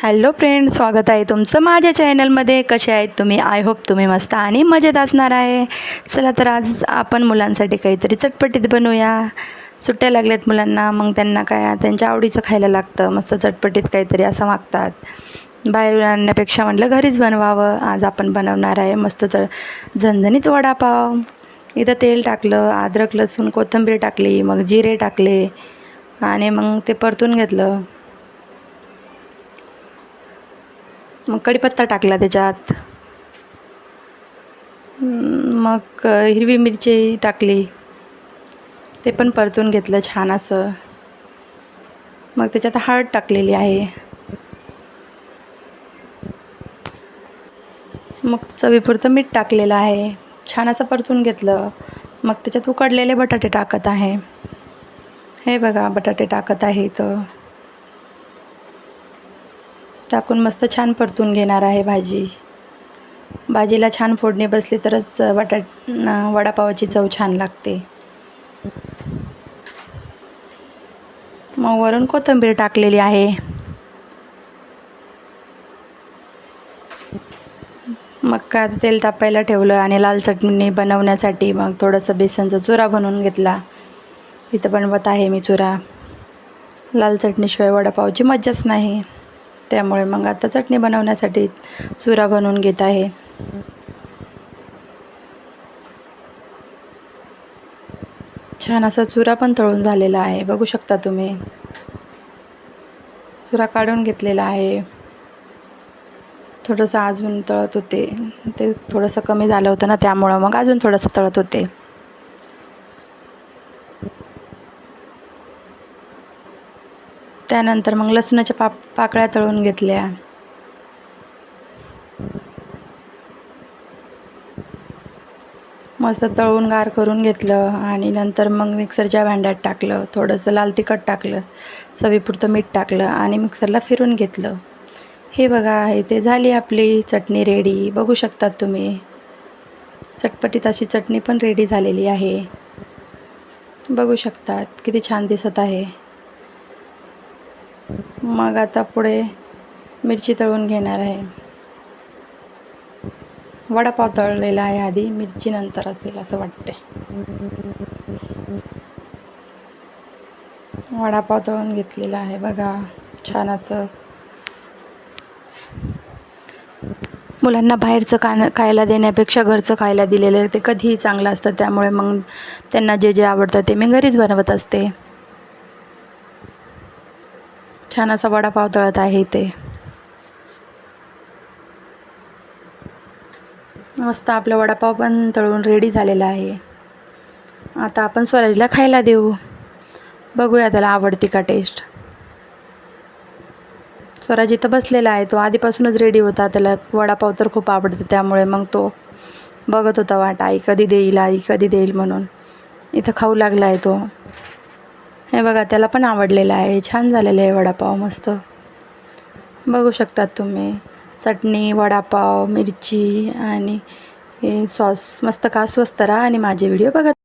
Hello friend, स्वागत आहे तुमचं माझ्या चॅनलमध्ये. कसे आहेत तुम्ही? आय होप तुम्ही मस्त आणि मजेत असणार आहे. चला तर आज आपण मुलांसाठी काहीतरी चटपटीत बनवूया. सुट्ट्या लागल्यात मुलांना, मग त्यांना काय त्यांच्या आवडीचं खायला लागतं. मस्त चटपटीत काहीतरी असं मागतात. बाहेरून आणण्यापेक्षा म्हटलं घरीच बनवावं. आज आपण बनवणार आहे मस्त झणझणीत वडापाव. इथं तेल टाकलं, अद्रक लसूण कोथिंबीर टाकली, मग जिरे टाकले आणि मग ते परतून घेतलं. मग कढीपत्ता टाकला त्याच्यात, मग हिरवी मिरची टाकली, ते पण परतून घेतलं छान असं. मग त्याच्यात हळद टाकलेली आहे, मग चवीपुरतं मीठ टाकलेलं आहे. छान असं परतून घेतलं. मग त्याच्यात उकडलेले बटाटे टाकत आहे. हे बघा, बटाटे टाकत आहे इथं. टाकून मस्त छान परतून घेणार आहे भाजीला छान फोडणी बसली तरच वडापावाची चव छान लागते. मग वरून कोथिंबीर टाकलेली आहे. मग काय तेल तापायला ठेवलं आणि लाल चटणी बनवण्यासाठी मग थोडंसं बेसनचा चुरा बनवून घेतला. इथं बनवत आहे मी चुरा. लाल चटणीशिवाय वडापावची मज्जाच नाही. त्यामुळे मग आता चटणी बनवण्यासाठी चुरा बनवून घेत आहे. छान असा चुरा पण तळून झालेला आहे, बघू शकता तुम्ही. चुरा काढून घेतलेला आहे. थोडंसं अजून तळत होते, ते थोडंसं कमी झालं होतं ना, त्यामुळं मग अजून थोडंसं तळत होते. त्यानंतर मग लसणाच्या पाकळ्या तळून घेतल्या. मस्त तळून गार करून घेतलं आणि नंतर मग मिक्सरच्या भांड्यात टाकलं. थोडंसं लाल तिखट टाकलं, चवीपुरतं मीठ टाकलं आणि मिक्सरला फिरून घेतलं. हे बघा, इथे झाली आपली चटणी रेडी. बघू शकतात तुम्ही, चटपटीत अशी चटणी पण रेडी झालेली आहे. बघू शकतात किती छान दिसत आहे. मग आता पुढे मिरची तळून घेणार आहे. वडापाव तळलेला आहे आधी, मिरची नंतर असेल असं वाटते. वडापाव तळून घेतलेला आहे बघा, छान असं. मुलांना बाहेरचं खायला देण्यापेक्षा घरचं खायला दिलेलं ते कधीही चांगलं असतं. त्यामुळे मग त्यांना जे जे आवडतं ते मी घरीच बनवत असते. छान असा वडापाव तळत आहे ते. मस्त आपला वडापाव पण तळून रेडी झालेला आहे. आता आपण स्वराजला खायला देऊ. बघूया त्याला आवडती का टेस्ट. स्वराज इथं बसलेला आहे, तो आधीपासूनच रेडी होता. त्याला वडापाव तर खूप आवडतं, त्यामुळे मग तो बघत होता वाट, आई कधी देईल म्हणून. इथं खाऊ लागला आहे तो. हे बघा, त्याला पण आवडलेलं आहे. छान झालेलं आहे वडापाव, मस्त. बघू शकतात तुम्ही, चटणी, वडापाव, मिरची आणि सॉस. मस्त का स्वस्त राहा आणि माझे व्हिडिओ बघा.